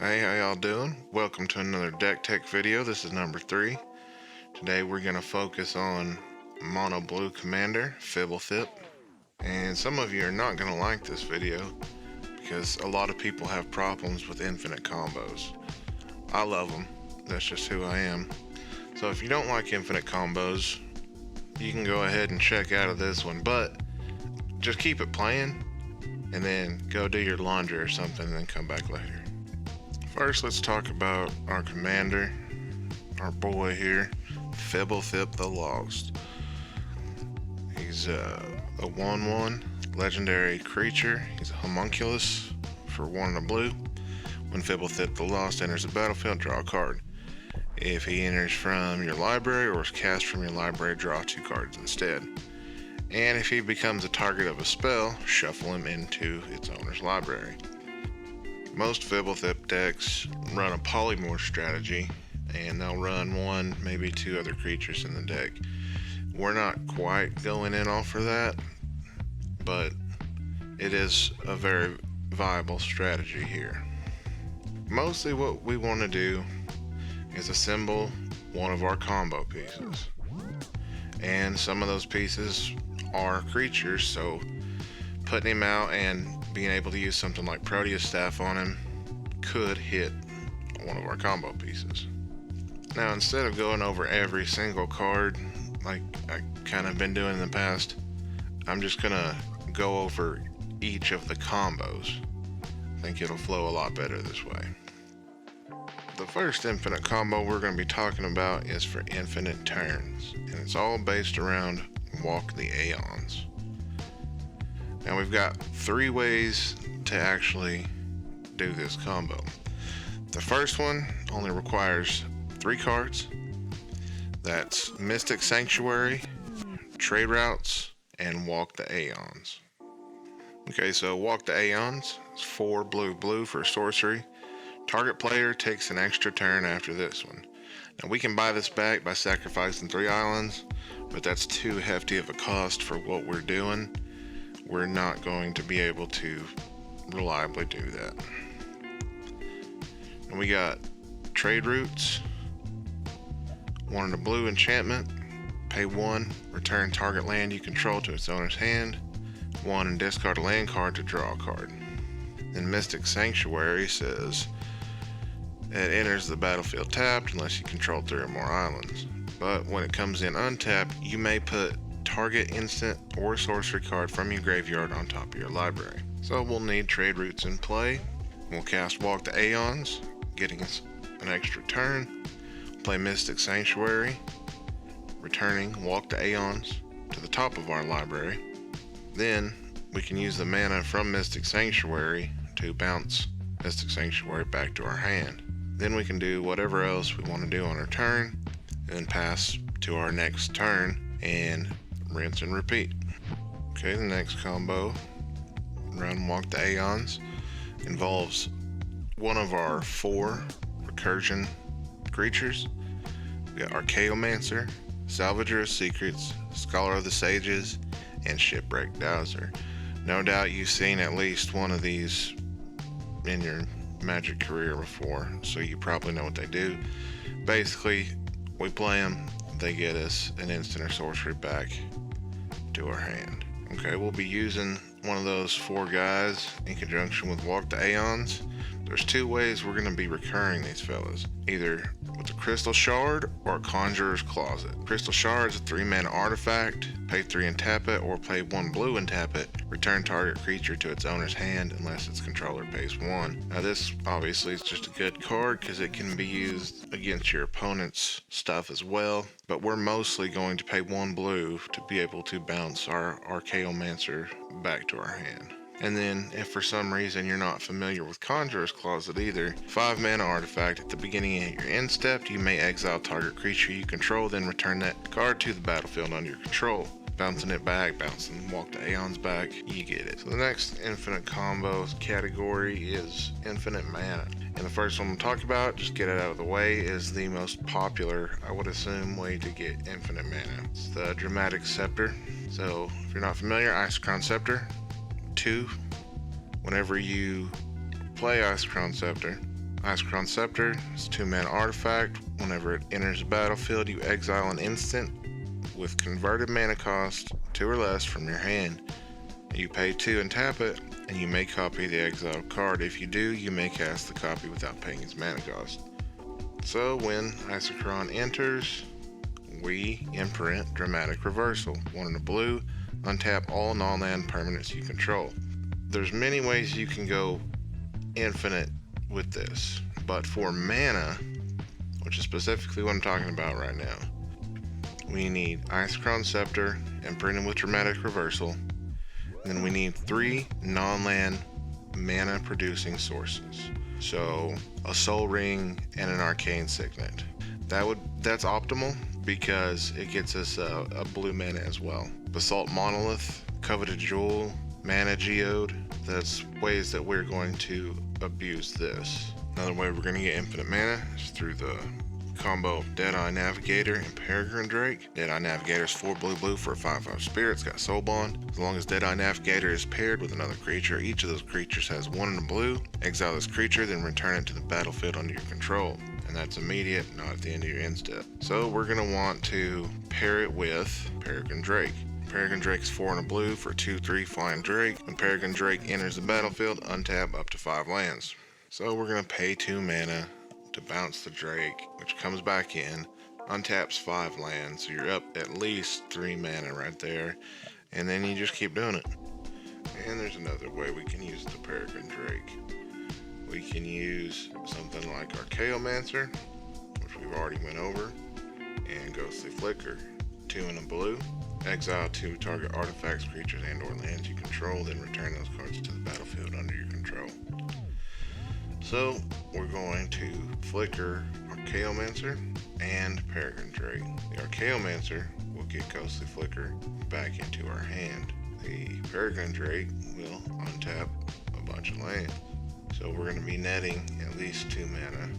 Hey, how y'all doing? Welcome to another Deck Tech video. This is number 3. Today we're going to focus on Mono Blue Commander, Fblthp. And some of you are not going to like this video because a lot of people have problems with infinite combos. I love them. That's just who I am. So if you don't like infinite combos, you can go ahead and check out of this one, but just keep it playing and then go do your laundry or something and then come back later. First, let's talk about our commander, our boy here, Fblthp the Lost. He's a 1/1 legendary creature. He's a homunculus for 1 and a blue. When Fblthp the Lost enters the battlefield, draw a card. If he enters from your library or is cast from your library, draw 2 cards instead. And if he becomes a target of a spell, shuffle him into its owner's library. Most Fblthp decks run a polymorph strategy, and they'll run 1, maybe 2 other creatures in the deck. We're not quite going in all for that, but it is a very viable strategy here. Mostly what we want to do is assemble one of our combo pieces. And some of those pieces are creatures, so putting him out and being able to use something like Proteus Staff on him could hit one of our combo pieces. Now, instead of going over every single card like I kind of been doing in the past, I'm just gonna go over each of the combos. I think it'll flow a lot better this way. The first infinite combo we're going to be talking about is for infinite turns, and it's all based around Walk the Aeons. Now we've got 3 ways to actually do this combo. The first one only requires 3 cards. That's Mystic Sanctuary, Trade Routes, and Walk the Aeons. Okay, so Walk the Aeons is 4 blue for sorcery. Target player takes an extra turn after this one. Now we can buy this back by sacrificing 3 islands, but that's too hefty of a cost for what we're doing. We're not going to be able to reliably do that. And we got Trade Routes, 1 and a blue enchantment, pay 1, return target land you control to its owner's hand, 1 and discard a land card to draw a card. Then Mystic Sanctuary says it enters the battlefield tapped unless you control 3 or more islands. But when it comes in untapped, you may put target instant or sorcery card from your graveyard on top of your library. So we'll need Trade Routes in play. We'll cast Walk the Aeons, getting us an extra turn. Play Mystic Sanctuary, returning Walk the Aeons to the top of our library. Then we can use the mana from Mystic Sanctuary to bounce Mystic Sanctuary back to our hand. Then we can do whatever else we want to do on our turn, and then pass to our next turn and rinse and repeat. Okay, the next combo, run Walk the Aeons, involves one of our 4 recursion creatures. We got Archaeomancer, Salvager of Secrets, Scholar of the Sages, and Shipwreck Dowser. No doubt you've seen at least one of these in your Magic career before, so you probably know what they do. Basically, we play them, they get us an instant or sorcery back to our hand. Okay, we'll be using one of those 4 guys in conjunction with Walk the Aeons. There's 2 ways we're going to be recurring these fellas, either with a Crystal Shard or a Conjurer's Closet. Crystal Shard is a 3-mana artifact, pay 3 and tap it, or pay 1 blue and tap it, return target creature to its owner's hand unless its controller pays 1. Now this obviously is just a good card because it can be used against your opponent's stuff as well, but we're mostly going to pay 1 blue to be able to bounce our Archaeomancer back to our hand. And then, if for some reason you're not familiar with Conjurer's Closet either, 5 mana artifact. At the beginning of your end step, you may exile target creature you control, then return that card to the battlefield under your control. Bouncing it back, bouncing Walk the Aeons back, you get it. So the next infinite combo category is infinite mana. And the first one I'm talking about, just get it out of the way, is the most popular, I would assume, way to get infinite mana. It's the Dramatic Scepter. So, if you're not familiar, Isochron Scepter. 2, whenever you play Isochron Scepter, Icecrown Scepter is a 2-mana artifact. Whenever it enters the battlefield, you exile an instant with converted mana cost 2 or less from your hand. You pay 2 and tap it, and you may copy the exiled card. If you do, you may cast the copy without paying its mana cost. So when Icecrown enters, we imprint Dramatic Reversal. 1 in a blue, untap all non-land permanents you control. There's many ways you can go infinite with this, but for mana, which is specifically what I'm talking about right now, we need Icecrown Scepter imprinted with Dramatic Reversal. Then we need 3 non-land mana producing sources. So a Soul Ring and an Arcane Signet. That's optimal because it gets us a blue mana as well. Basalt Monolith, Coveted Jewel, Mana Geode. That's ways that we're going to abuse this. Another way we're going to get infinite mana is through the combo of Deadeye Navigator and Peregrine Drake. Deadeye Navigator is 4 blue for a 5/5 spirit. It's got Soul Bond. As long as Deadeye Navigator is paired with another creature, each of those creatures has 1 in a blue. Exile this creature, then return it to the battlefield under your control. And that's immediate, not at the end of your end step. So we're going to want to pair it with Peregrine Drake. Peregrine Drake is 4 in a blue for a 2/3 flying Drake. When Peregrine Drake enters the battlefield, untap up to 5 lands. So we're going to pay 2 mana to bounce the Drake, which comes back in, untaps 5 lands, so you're up at least 3 mana right there, and then you just keep doing it. And there's another way we can use the Peregrine Drake. We can use something like Archaeomancer, which we've already went over, and Ghostly Flicker. 2 in a blue, exile 2 target artifacts, creatures, and or lands you control, then return those cards to the battlefield under your control. So we're going to flicker Archaeomancer and Peregrine Drake. The Archaeomancer will get Ghostly Flicker back into our hand. The Peregrine Drake will untap a bunch of lands. So we're going to be netting at least 2 mana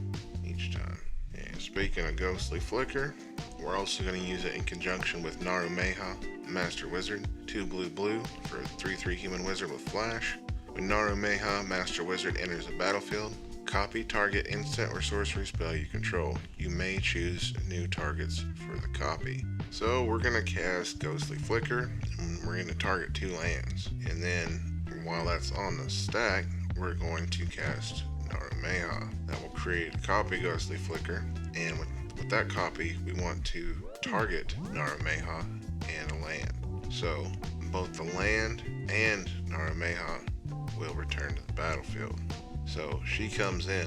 each time. And speaking of Ghostly Flicker, we're also going to use it in conjunction with Narumeha, Master Wizard. 2 blue for a 3/3 human wizard with flash. When Narumeha, Master Wizard, enters the battlefield, copy target instant or sorcery spell you control. You may choose new targets for the copy. So we're going to cast Ghostly Flicker, and we're going to target 2 lands. And then, while that's on the stack, we're going to cast Narumeha. That will create a copy Ghostly Flicker, and with that copy, we want to target Narumeha and a land. So both the land and Narumeha will return to the battlefield. So she comes in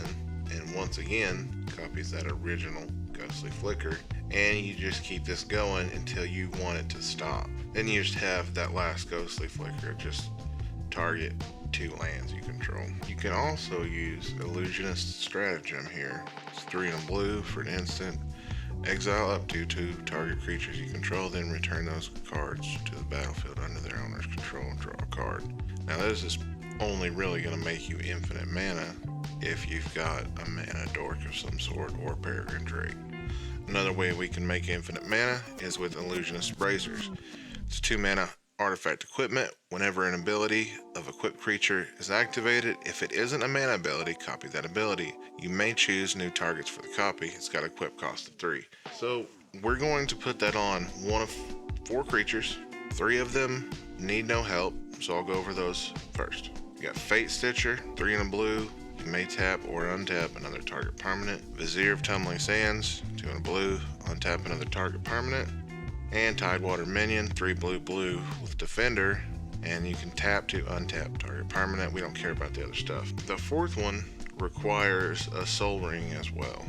and once again copies that original Ghostly Flicker, and you just keep this going until you want it to stop. Then you just have that last Ghostly Flicker just target 2 lands you control. You can also use Illusionist Stratagem here. It's 3 in a blue for an instant. Exile up to 2 target creatures you control, then return those cards to the battlefield under their owner's control and draw a card. Now this is only really going to make you infinite mana if you've got a mana dork of some sort or Peregrine Drake. Another way we can make infinite mana is with Illusionist Bracers. It's 2 mana artifact equipment. Whenever an ability of equipped creature is activated, if it isn't a mana ability, copy that ability. You may choose new targets for the copy. It's got an equip cost of 3. So we're going to put that on 1 of 4 creatures. 3 of them need no help, so I'll go over those first. You got Fate Stitcher, 3 in a blue. You may tap or untap another target permanent. Vizier of Tumbling Sands, 2 in a blue. Untap another target permanent. And Tidewater Minion, 3 blue with Defender. And you can tap to untap target permanent. We don't care about the other stuff. The 4th one requires a Soul Ring as well.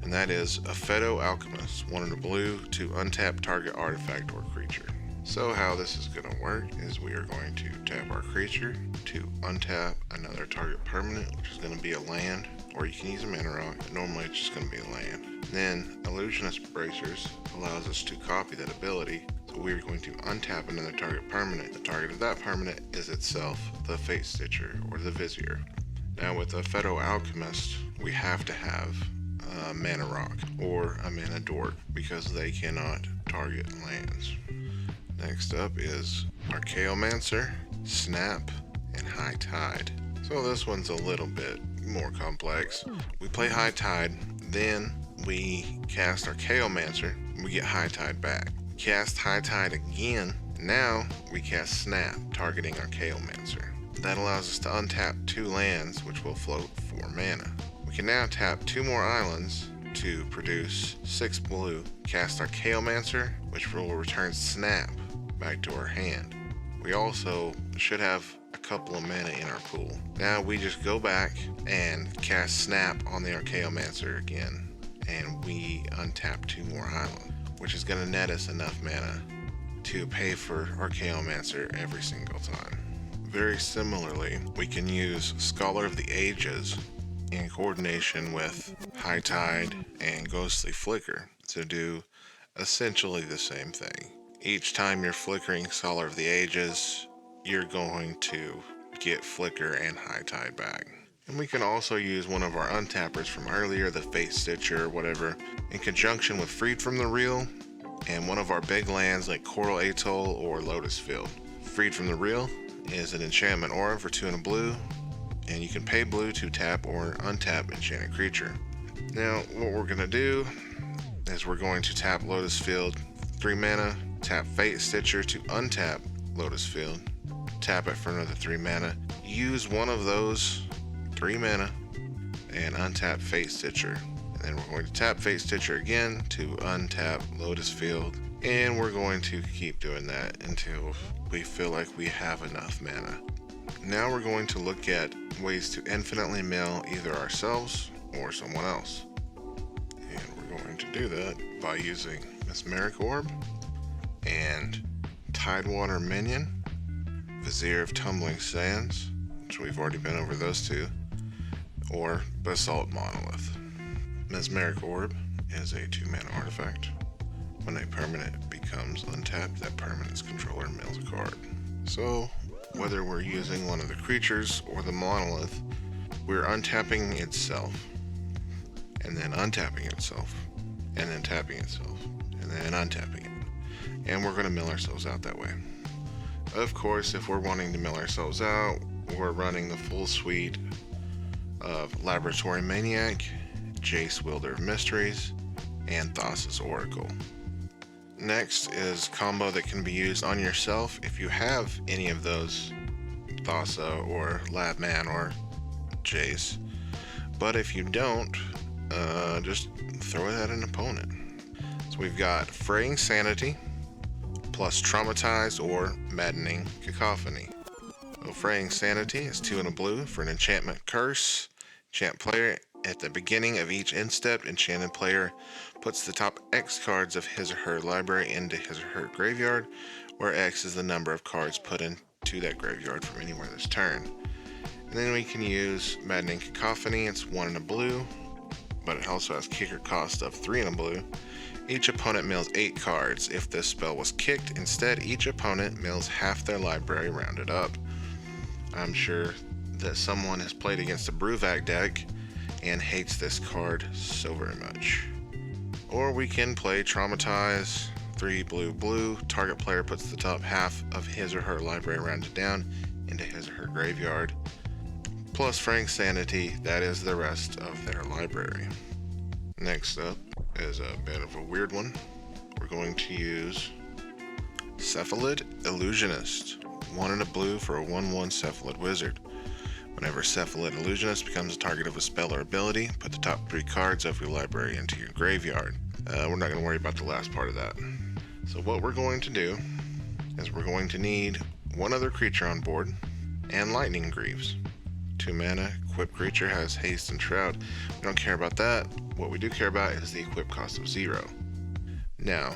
And that is a Fblthp Alchemist, 1 in a blue to untap target artifact or creature. So how this is going to work is we are going to tap our creature to untap another target permanent, which is going to be a land, or you can use a mana rock, but normally it's just going to be a land. Then Illusionist Bracers allows us to copy that ability, so we're going to untap another target permanent. The target of that permanent is itself the Fate Stitcher or the Vizier. Now with a Fblthp Alchemist, we have to have a mana rock or a mana dork because they cannot target lands. Next up is Archaeomancer, Snap, and High Tide. So this one's a little bit more complex. We play High Tide, then we cast our Chaomancer, and we get High Tide back. Cast High Tide again, now we cast Snap, targeting our Chaomancer. That allows us to untap 2 lands, which will float 4 mana. We can now tap 2 more islands to produce 6 blue, cast our Chaomancer, which will return Snap back to our hand. We also should have a couple of mana in our pool. Now we just go back and cast Snap on the Archaeomancer again, and we untap 2 more islands, which is going to net us enough mana to pay for Archaeomancer every single time. Very similarly, we can use Scholar of the Ages in coordination with High Tide and Ghostly Flicker to do essentially the same thing. Each time you're flickering Scholar of the Ages, you're going to get Flicker and High Tide back. And we can also use one of our untappers from earlier, the Fate Stitcher or whatever, in conjunction with Freed from the Reel and one of our big lands like Coral Atoll or Lotus Field. Freed from the Reel is an enchantment aura for 2 and a blue, and you can pay blue to tap or untap enchanted creature. Now what we're going to do is we're going to tap Lotus Field 3 mana, tap Fate Stitcher to untap Lotus Field, tap it for another 3 mana, use one of those 3 mana and untap Fate Stitcher. And then we're going to tap Fate Stitcher again to untap Lotus Field, and we're going to keep doing that until we feel like we have enough mana. Now we're going to look at ways to infinitely mill either ourselves or someone else. And we're going to do that by using Mesmeric Orb and Tidewater Minion, Vizier of Tumbling Sands, which we've already been over those 2, or Basalt Monolith. Mesmeric Orb is a 2 mana artifact. When a permanent becomes untapped, that permanent's controller mills a card. So, whether we're using one of the creatures or the monolith, we're untapping itself, and then untapping itself, and then tapping itself, and then untapping it. And we're going to mill ourselves out that way. Of course, if we're wanting to mill ourselves out, we're running the full suite of Laboratory Maniac, Jace Wielder of Mysteries, and Thassa's Oracle. Next is combo that can be used on yourself if you have any of those, Thassa or Labman or Jace. But if you don't, just throw it at an opponent. So we've got Fraying Sanity plus Traumatize or Maddening Cacophony. So Fraying Sanity is 2 and a blue for an enchantment curse. Enchant player at the beginning of each end step, enchanted player puts the top X cards of his or her library into his or her graveyard, where X is the number of cards put into that graveyard from anywhere this turn. And then we can use Maddening Cacophony. It's 1 and a blue, but it also has kicker cost of 3 and a blue. Each opponent mills 8 cards. If this spell was kicked, instead each opponent mills half their library rounded up. I'm sure that someone has played against a Bruvac deck and hates this card so very much. Or we can play Traumatize, 3 blue blue, target player puts the top half of his or her library rounded down into his or her graveyard, plus Fraying Sanity, that is the rest of their library. Next up is a bit of a weird one. We're going to use Cephalid Illusionist, 1 and a blue for a 1/1 Cephalid Wizard. Whenever Cephalid Illusionist becomes a target of a spell or ability, put the top 3 cards of your library into your graveyard. We're not going to worry about the last part of that. So what we're going to do is we're going to need one other creature on board and Lightning Greaves. 2 mana, equip creature has haste and shroud. We don't care about that. What we do care about is the equip cost of 0. Now,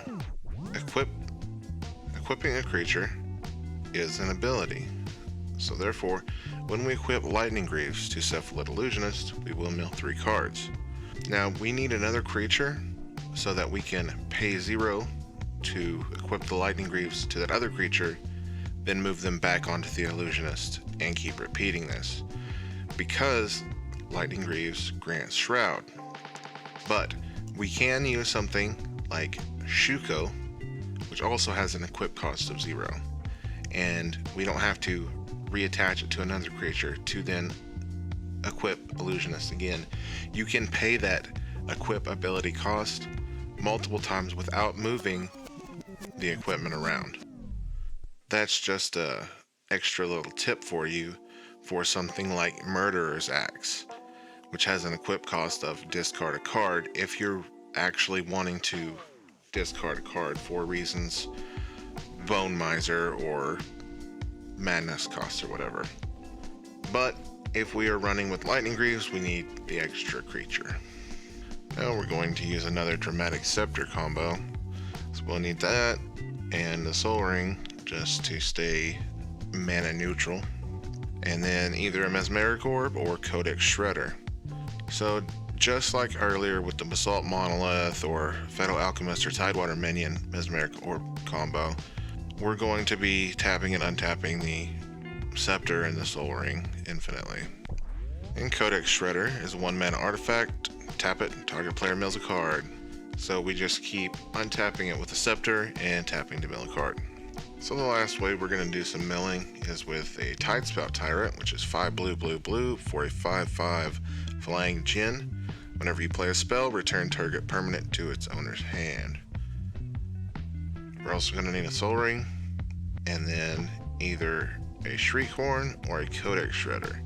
equipping a creature is an ability. So therefore, when we equip Lightning Greaves to Cephalid Illusionist, we will mill 3 cards. Now, we need another creature so that we can pay 0 to equip the Lightning Greaves to that other creature, then move them back onto the Illusionist and keep repeating this. Because Lightning Greaves grants Shroud. But we can use something like Shuko, which also has an equip cost of 0. And we don't have to reattach it to another creature to then equip Illusionist again. You can pay that equip ability cost multiple times without moving the equipment around. That's just a extra little tip for you for something like Murderer's Axe, which has an equip cost of discard a card if you're actually wanting to discard a card for reasons Bone Miser or Madness cost or whatever. But if we are running with Lightning Greaves, we need the extra creature. Now we're going to use another Dramatic Scepter combo. So we'll need that and the Soul Ring just to stay mana neutral. And then either a Mesmeric Orb or Codex Shredder. So just like earlier with the Basalt Monolith or Fatal Alchemist or Tidewater Minion Mesmeric Orb combo, we're going to be tapping and untapping the Scepter and the Soul Ring infinitely. And Codex Shredder is a 1-mana artifact. Tap it, target player mills a card. So we just keep untapping it with the Scepter and tapping to mill a card. So the last way we're going to do some milling is with a Tidespout Tyrant, which is 5 blue, blue, blue for a 5/5 flying Djinn. Whenever you play a spell, return target permanent to its owner's hand. We're also going to need a Soul Ring, and then either a Shriekhorn or a Codex Shredder.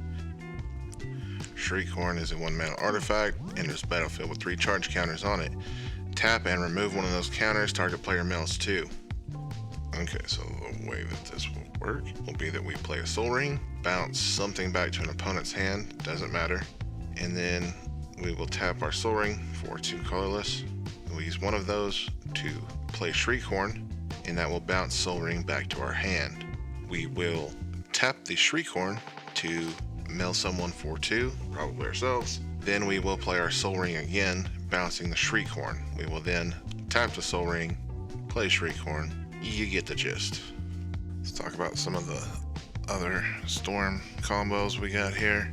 Shriekhorn is a 1-mana artifact, enters the battlefield with 3 charge counters on it. Tap and remove one of those counters, target player mills 2. Okay, so the way that this will work will be that we play a Soul Ring, bounce something back to an opponent's hand, doesn't matter, and then we will tap our Soul Ring for 2 colorless. We'll use one of those to play Shriekhorn, and that will bounce Soul Ring back to our hand. We will tap the Shriekhorn to mill someone for 2, probably ourselves. Then we will play our Soul Ring again, bouncing the Shriekhorn. We will then tap the Soul Ring, play Shriekhorn. You get the gist. Let's talk about some of the other Storm combos we got here.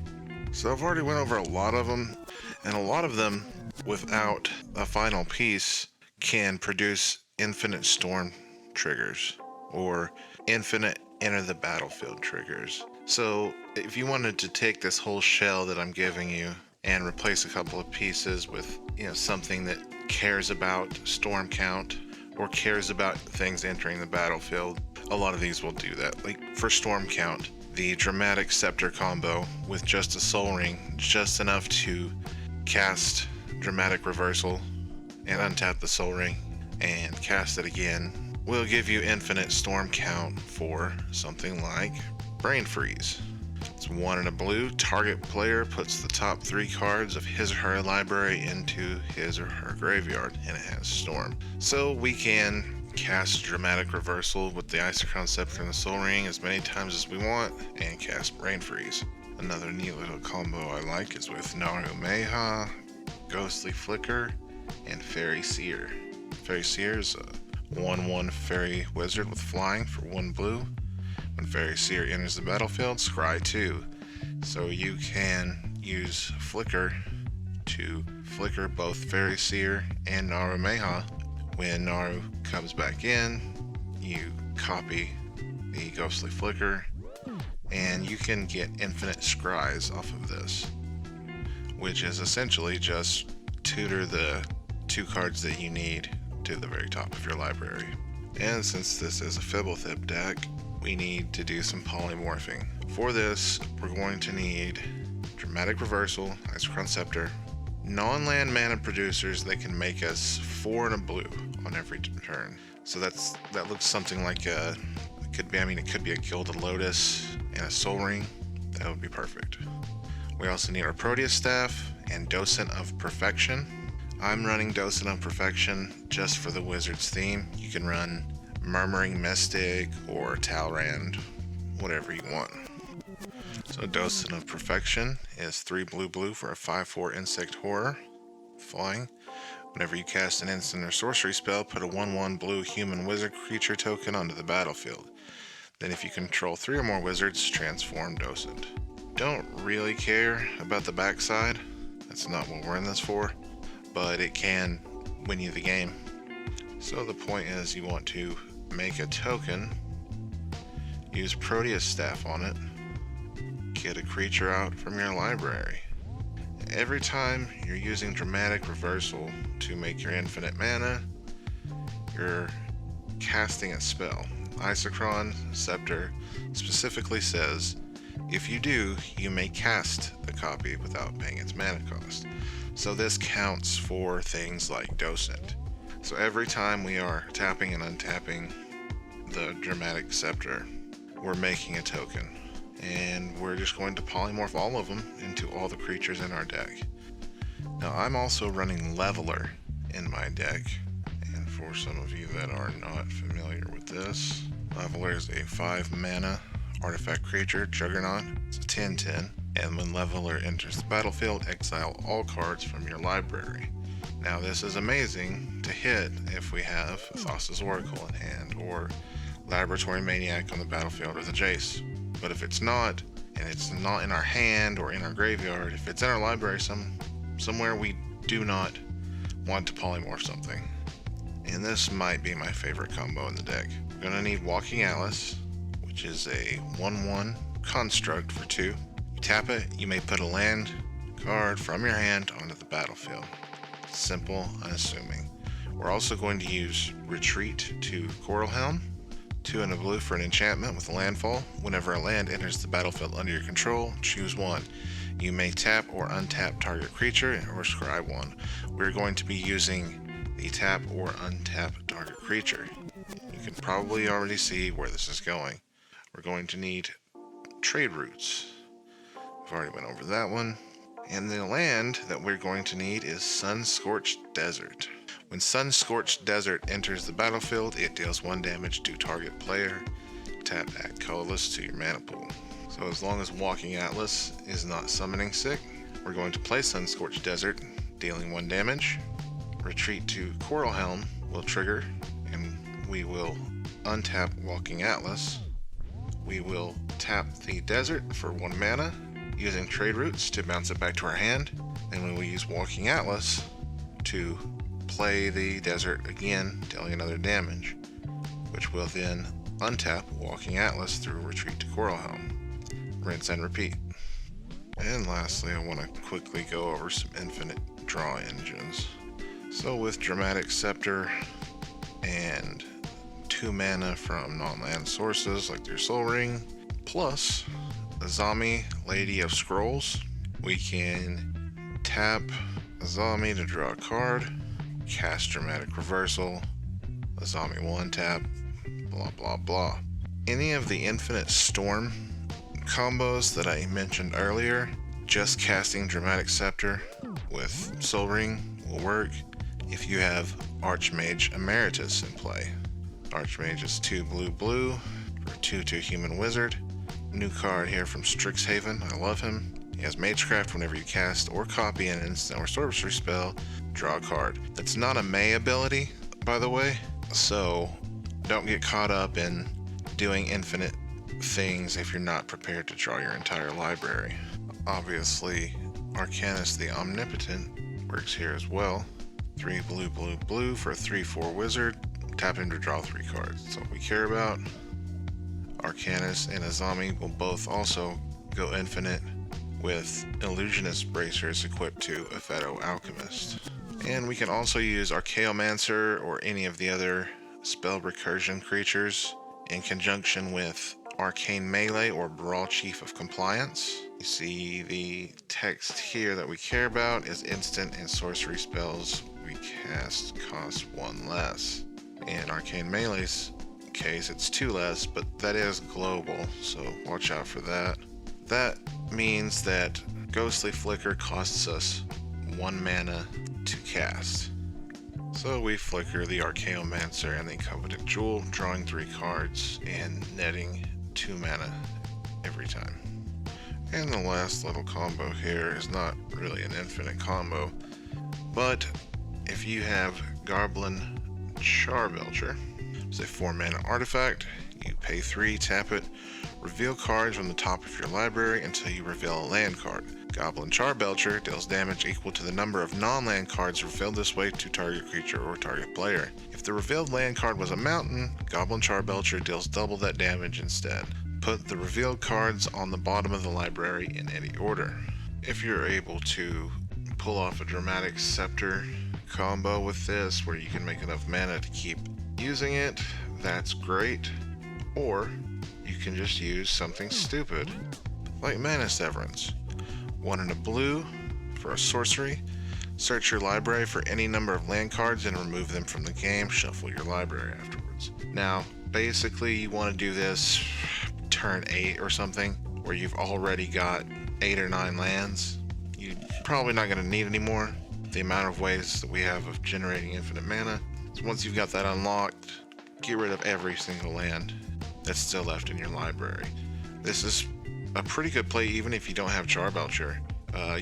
So I've already went over a lot of them, and a lot of them without a final piece can produce infinite Storm triggers or infinite enter the battlefield triggers. So if you wanted to take this whole shell that I'm giving you and replace a couple of pieces with, something that cares about storm count or cares about things entering the battlefield, a lot of these will do that. Like for storm count, the Dramatic Scepter combo with just a Soul Ring, just enough to cast Dramatic Reversal and untap the Soul Ring and cast it again, will give you infinite storm count for something like Brain Freeze. It's 1 and a blue. Target player puts the top 3 cards of his or her library into his or her graveyard, and it has Storm. So we can cast Dramatic Reversal with the Isochron Scepter and the Soul Ring as many times as we want, and cast Brain Freeze. Another neat little combo I like is with Narumeha, Ghostly Flicker, and Fairy Seer. Fairy Seer is a 1/1 Fairy Wizard with flying for 1 blue. When Fairy Seer enters the battlefield, scry 2. So you can use Flicker to flicker both Fairy Seer and Narumeha. When Naru comes back in, you copy the Ghostly Flicker, and you can get infinite scries off of this, which is essentially just tutor the 2 cards that you need to the very top of your library. And since this is a Fblthp deck, we need to do some polymorphing. For this, we're going to need Dramatic Reversal, Isochron Scepter, non-land mana producers that can make us 4 and a blue on every turn. So that looks something like it could be a Gilded Lotus and a Soul Ring. That would be perfect. We also need our Proteus Staff and Docent of Perfection. I'm running Docent of Perfection just for the Wizard's theme. You can run Murmuring Mystic or Talrand, whatever you want. So Docent of Perfection is 3 blue blue for a 5/4 Insect Horror, flying. Whenever you cast an instant or sorcery spell, put a 1/1 blue human wizard creature token onto the battlefield. Then if you control 3 or more wizards, transform Docent. Don't really care about the backside. That's not what we're in this for, but it can win you the game. So the point is you want to make a token, use Proteus Staff on it, get a creature out from your library. Every time you're using Dramatic Reversal to make your infinite mana, you're casting a spell. Isochron Scepter specifically says, if you do, you may cast the copy without paying its mana cost. So this counts for things like Docent. So every time we are tapping and untapping the Dramatic Scepter, we're making a token. And we're just going to polymorph all of them into all the creatures in our deck. Now I'm also running Leveler in my deck. And for some of you that are not familiar with this, Leveler is a 5 mana artifact creature, Juggernaut. It's a 10/10, and when Leveler enters the battlefield, exile all cards from your library. Now this is amazing to hit if we have Thassa's Oracle in hand, or Laboratory Maniac on the battlefield, or the Jace. But if it's not, and it's not in our hand or in our graveyard, if it's in our library somewhere we do not want to polymorph something. And this might be my favorite combo in the deck. We're going to need Walking Atlas, which is a 1/1 construct for 2. You tap it, you may put a land card from your hand onto the battlefield. Simple, unassuming. We're also going to use Retreat to Coral Helm, 2 and a blue for an enchantment with landfall. Whenever a land enters the battlefield under your control, choose one. You may tap or untap target creature or scry one. We're going to be using the tap or untap target creature. You can probably already see where this is going. We're going to need trade routes. I've already went over that one. And the land that we're going to need is Sun-Scorched Desert. When Sun-Scorched Desert enters the battlefield, it deals 1 damage to target player. Tap Add Colorless to your mana pool. So as long as Walking Atlas is not summoning sick, we're going to play Sun-Scorched Desert, dealing 1 damage. Retreat to Coral Helm will trigger, and we will untap Walking Atlas. We will tap the desert for 1 mana, using trade routes to bounce it back to our hand, and we will use Walking Atlas to play the desert again, dealing another damage, which will then untap Walking Atlas through Retreat to Coral Helm. Rinse and repeat. And lastly, I want to quickly go over some infinite draw engines. So with Dramatic Scepter and 2 mana from non-land sources like your Soul Ring, plus Azami, Lady of Scrolls, we can tap Azami to draw a card, cast Dramatic Reversal, Azami 1 tap, blah blah blah. Any of the Infinite Storm combos that I mentioned earlier, just casting Dramatic Scepter with Soul Ring will work if you have Archmage Emeritus in play. Archmage is 2 blue for 2/2 human wizard. New card here from Strixhaven. I love him. He has Magecraft. Whenever you cast or copy an instant or sorcery spell, draw a card. That's not a May ability, by the way, so don't get caught up in doing infinite things if you're not prepared to draw your entire library. Obviously, Arcanus the Omnipotent works here as well. 3 blue for a 3/4 wizard. Tap him to draw 3 cards. That's all we care about. Arcanus and Azami will both also go infinite with Illusionist Bracers equipped to Epheto Alchemist. And we can also use Archaeomancer or any of the other spell recursion creatures in conjunction with Arcane Melee or Brawl Chief of Compliance. You see the text here that we care about is instant and sorcery spells we cast cost 1 less. In Arcane Melee's case, it's 2 less, but that is global, so watch out for that. That means that Ghostly Flicker costs us 1 mana to cast. So we flicker the Archaeomancer and the Coveted Jewel, drawing 3 cards and netting 2 mana every time. And the last little combo here is not really an infinite combo, but if you have Goblin Charbelcher, it's a 4 mana artifact. You pay 3, tap it, reveal cards from the top of your library until you reveal a land card. Goblin Charbelcher deals damage equal to the number of non-land cards revealed this way to target creature or target player. If the revealed land card was a mountain, Goblin Charbelcher deals double that damage instead. Put the revealed cards on the bottom of the library in any order. If you're able to pull off a dramatic scepter combo with this where you can make enough mana to keep using it, that's great. Or you can just use something stupid like Mana Severance. 1 and a blue for a sorcery. Search your library for any number of land cards and remove them from the game. Shuffle your library afterwards. Now, basically you want to do this turn 8 or something, where you've already got 8 or 9 lands. You're probably not going to need any more. The amount of ways that we have of generating infinite mana. So once you've got that unlocked, get rid of every single land that's still left in your library. This is a pretty good play even if you don't have Charbelcher.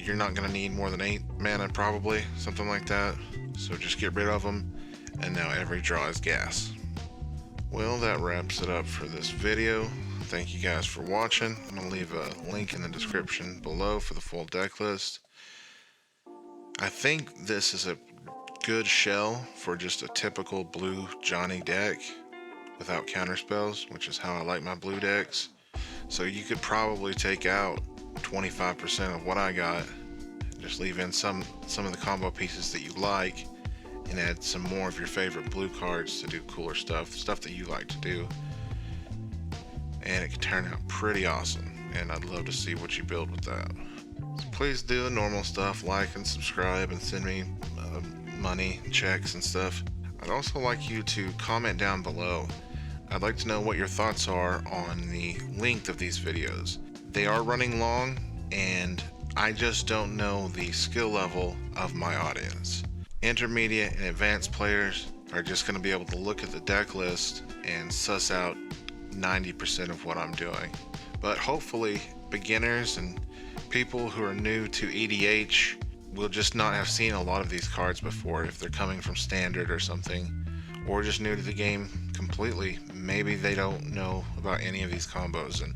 You're not going to need more than 8 mana probably, something like that. So just get rid of them, and now every draw is gas. Well, that wraps it up for this video. Thank you guys for watching. I'm going to leave a link in the description below for the full deck list. I think this is a good shell for just a typical blue Johnny deck without counterspells, which is how I like my blue decks. So you could probably take out 25% of what I got, just leave in some of the combo pieces that you like, and add some more of your favorite blue cards to do cooler stuff that you like to do. And it can turn out pretty awesome, and I'd love to see what you build with that. So please do the normal stuff, like and subscribe, and send me money, checks and stuff. I'd also like you to comment down below. I'd like to know what your thoughts are on the length of these videos. They are running long, and I just don't know the skill level of my audience. Intermediate and advanced players are just going to be able to look at the deck list and suss out 90% of what I'm doing. But hopefully beginners and people who are new to EDH will just not have seen a lot of these cards before if they're coming from standard or something, or just new to the game completely. Maybe they don't know about any of these combos, and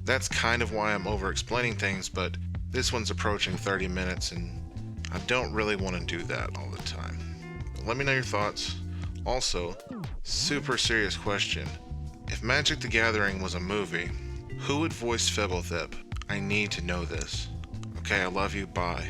that's kind of why I'm over explaining things, but this one's approaching 30 minutes and I don't really want to do that all the time. But let me know your thoughts. Also, super serious question. If Magic the Gathering was a movie, who would voice Fblthp? I need to know this. Okay, I love you, bye.